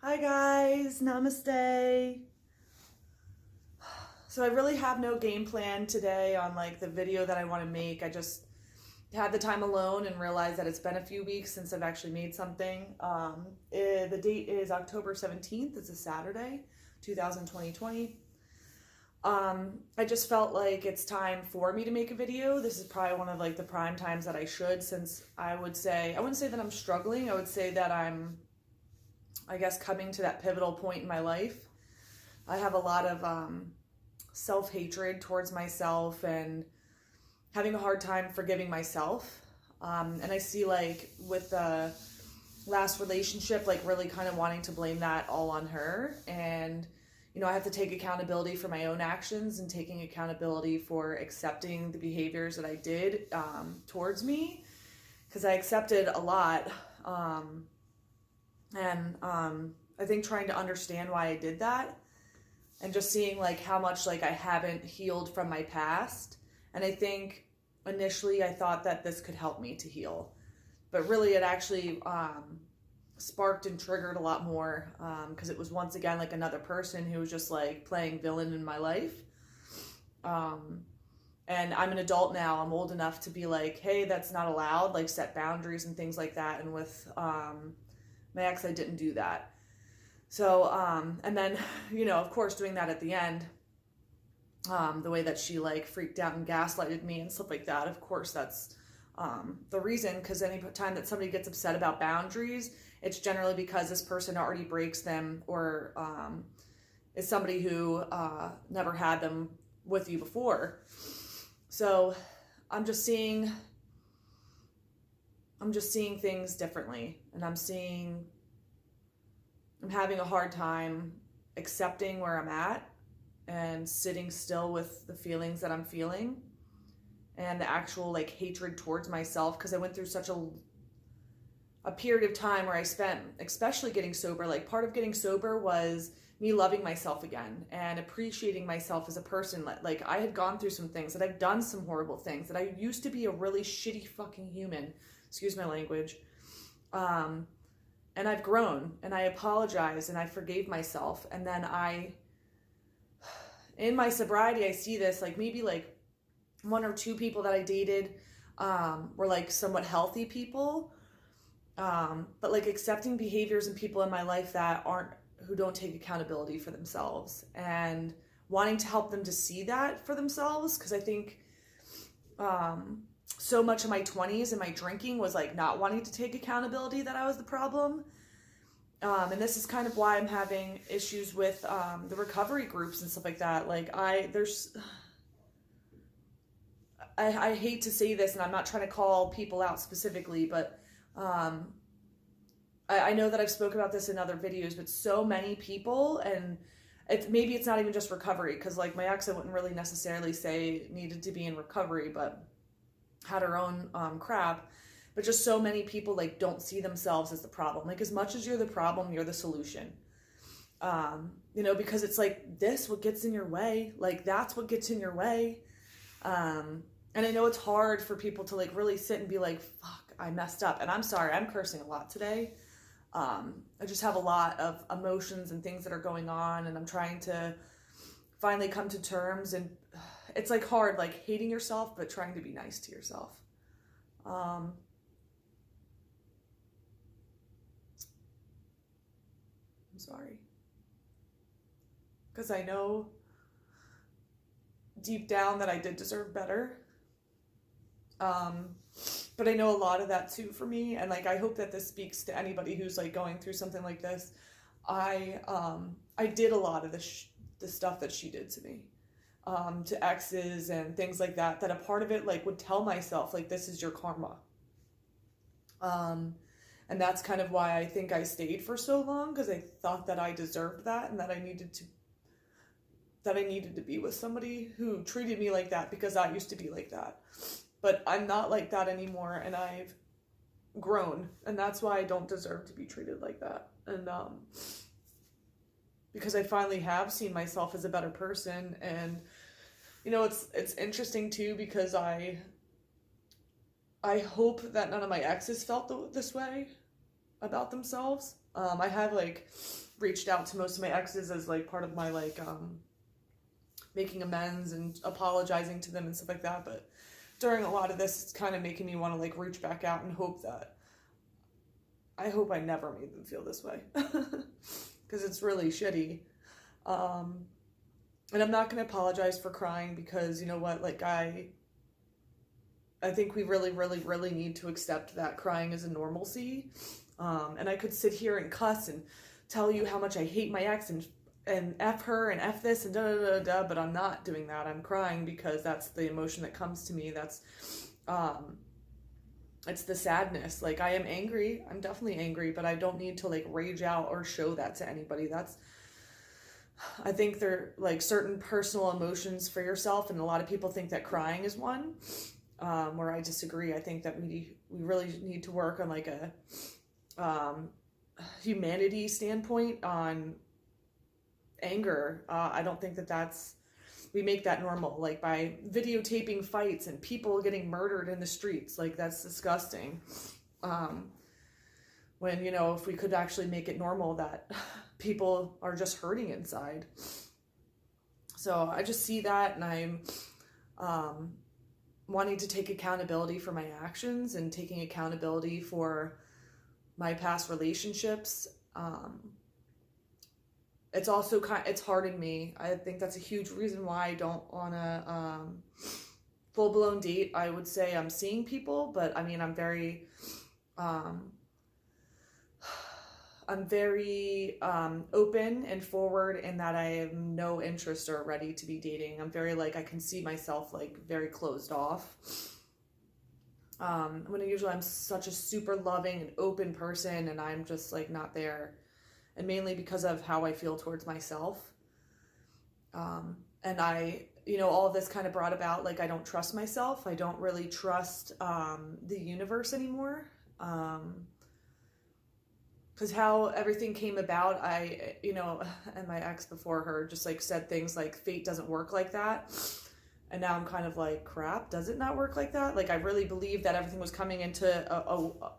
Hi guys, namaste. So I really have no game plan today on like the video that I want to make. I just had the time alone and realized that it's been a few weeks since I've actually made something. The date is October 17th. It's a Saturday, 2020. I just felt like it's time for me to make a video. This is probably one of like the prime times that I should, since I wouldn't say that I'm struggling. I would say that I'm, I guess, coming to that pivotal point in my life. I have a lot of self-hatred towards myself and having a hard time forgiving myself. And I see like with the last relationship, like really kind of wanting to blame that all on her. And, you know, I have to take accountability for my own actions and taking accountability for accepting the behaviors that I did towards me, because I accepted a lot. I think trying to understand why I did that and just seeing like how much like I haven't healed from my past. And I think initially I thought that this could help me to heal, but really it actually sparked and triggered a lot more, because it was once again like another person who was just like playing villain in my life. And I'm an adult now. I'm old enough to be like, hey, that's not allowed, like set boundaries and things like that. And with my ex, I didn't do that. So, and then, you know, of course, doing that at the end, the way that she like freaked out and gaslighted me and stuff like that, of course, that's the reason, because any time that somebody gets upset about boundaries, it's generally because this person already breaks them or is somebody who never had them with you before. So I'm just seeing things differently, and I'm having a hard time accepting where I'm at and sitting still with the feelings that I'm feeling and the actual like hatred towards myself, because I went through such a period of time where I spent, especially getting sober, like part of getting sober was me loving myself again and appreciating myself as a person. Like I had gone through some things, that I've done some horrible things, that I used to be a really shitty fucking human, excuse my language. And I've grown, and I apologized, and I forgave myself. And then in my sobriety, I see this, like maybe like one or two people that I dated were like somewhat healthy people. But like accepting behaviors and people in my life who don't take accountability for themselves, and wanting to help them to see that for themselves. Because I think so much of my 20s and my drinking was like not wanting to take accountability that I was the problem. And this is kind of why I'm having issues with the recovery groups and stuff like that. Like I hate to say this, and I'm not trying to call people out specifically, but I know that I've spoken about this in other videos, but so many people, and maybe it's not even just recovery, because like my ex, I wouldn't really necessarily say needed to be in recovery, but had her own crap. But just so many people like don't see themselves as the problem. Like as much as you're the problem, you're the solution. You know, because it's like this, what gets in your way, like that's what gets in your way. And I know it's hard for people to like really sit and be like, fuck, I messed up. And I'm sorry, I'm cursing a lot today. I just have a lot of emotions and things that are going on, and I'm trying to finally come to terms. And it's like hard, like hating yourself, but trying to be nice to yourself. I'm sorry. Because I know deep down that I did deserve better. But I know a lot of that too for me. And like, I hope that this speaks to anybody who's like going through something like this. I did a lot of the stuff that she did to me, to exes and things like that, that a part of it like would tell myself like, this is your karma. And that's kind of why I think I stayed for so long, because I thought that I deserved that, and that I needed to be with somebody who treated me like that, because I used to be like that. But I'm not like that anymore, and I've grown, and that's why I don't deserve to be treated like that. And because I finally have seen myself as a better person. And you know, it's interesting too, because I hope that none of my exes felt this way about themselves. I have like reached out to most of my exes as like part of my like making amends and apologizing to them and stuff like that, but during a lot of this, it's kind of making me want to like reach back out and hope that I hope I never made them feel this way, because it's really shitty. And I'm not going to apologize for crying, because you know what, like I think we really, really, really need to accept that crying is a normalcy. And I could sit here and cuss and tell you how much I hate my ex and F her and F this and da da da da, but I'm not doing that. I'm crying because that's the emotion that comes to me. That's, it's the sadness. Like, I am angry. I'm definitely angry, but I don't need to like rage out or show that to anybody. I think they're like certain personal emotions for yourself. And a lot of people think that crying is one, where I disagree. I think that we really need to work on like a, humanity standpoint on anger. I don't think that we make that normal, like by videotaping fights and people getting murdered in the streets. Like, that's disgusting. When, you know, if we could actually make it normal that people are just hurting inside. So I just see that, and I'm wanting to take accountability for my actions and taking accountability for my past relationships. It's also it's hurting me. I think that's a huge reason why I don't want to full-blown date. I would say I'm seeing people, but I mean, I'm very open and forward in that I have no interest or ready to be dating. I'm very like, I can see myself like very closed off. When usually I'm such a super loving and open person, and I'm just like not there. And mainly because of how I feel towards myself. And you know, all of this kind of brought about, like, I don't trust myself. I don't really trust the universe anymore. Because how everything came about, you know, and my ex before her just like said things like fate doesn't work like that. And now I'm kind of like, crap, does it not work like that? Like, I really believed that everything was coming into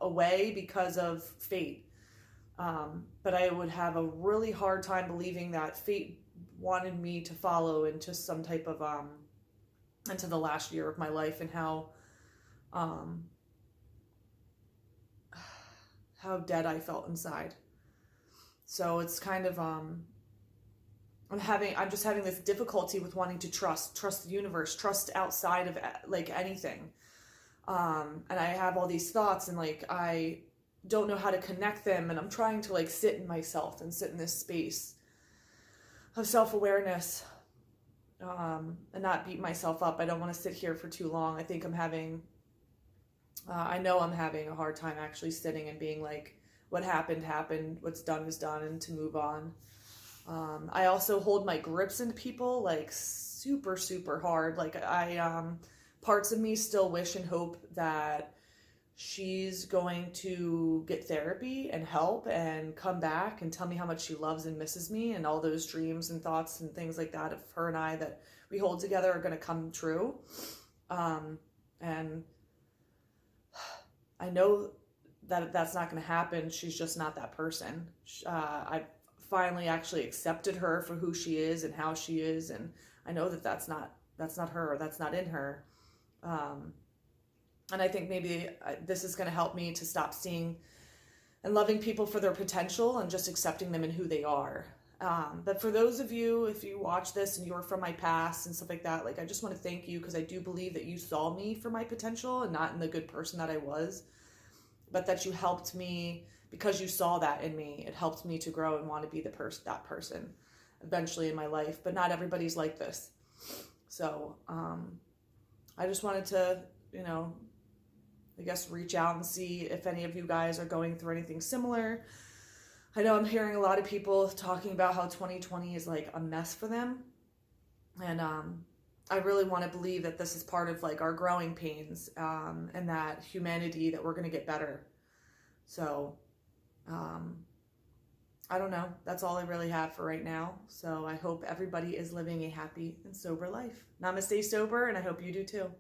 a way because of fate. But I would have a really hard time believing that fate wanted me to follow into some type of, into the last year of my life, and how dead I felt inside. So it's kind of, I'm just having this difficulty with wanting to trust the universe, trust outside of like anything. And I have all these thoughts, and like, I don't know how to connect them, and I'm trying to like sit in myself and sit in this space of self-awareness, and not beat myself up. I don't want to sit here for too long. I think I know I'm having a hard time actually sitting and being like, what happened, what's done is done, and to move on. I also hold my grips into people like super, super hard. Like, parts of me still wish and hope that she's going to get therapy and help and come back and tell me how much she loves and misses me, and all those dreams and thoughts and things like that of her and I that we hold together are going to come true. And I know that that's not going to happen. She's just not that person. I finally actually accepted her for who she is and how she is, and I know that that's not her, that's not in her. And I think maybe this is going to help me to stop seeing and loving people for their potential and just accepting them and who they are. But for those of you, if you watch this and you're from my past and stuff like that, like, I just want to thank you, because I do believe that you saw me for my potential and not in the good person that I was, but that you helped me because you saw that in me. It helped me to grow and want to be that person eventually in my life. But not everybody's like this. So I just wanted to, you know, I guess reach out and see if any of you guys are going through anything similar. I know I'm hearing a lot of people talking about how 2020 is like a mess for them. And I really want to believe that this is part of like our growing pains, and that humanity, that we're going to get better. So I don't know. That's all I really have for right now. So I hope everybody is living a happy and sober life. Namaste, sober, and I hope you do too.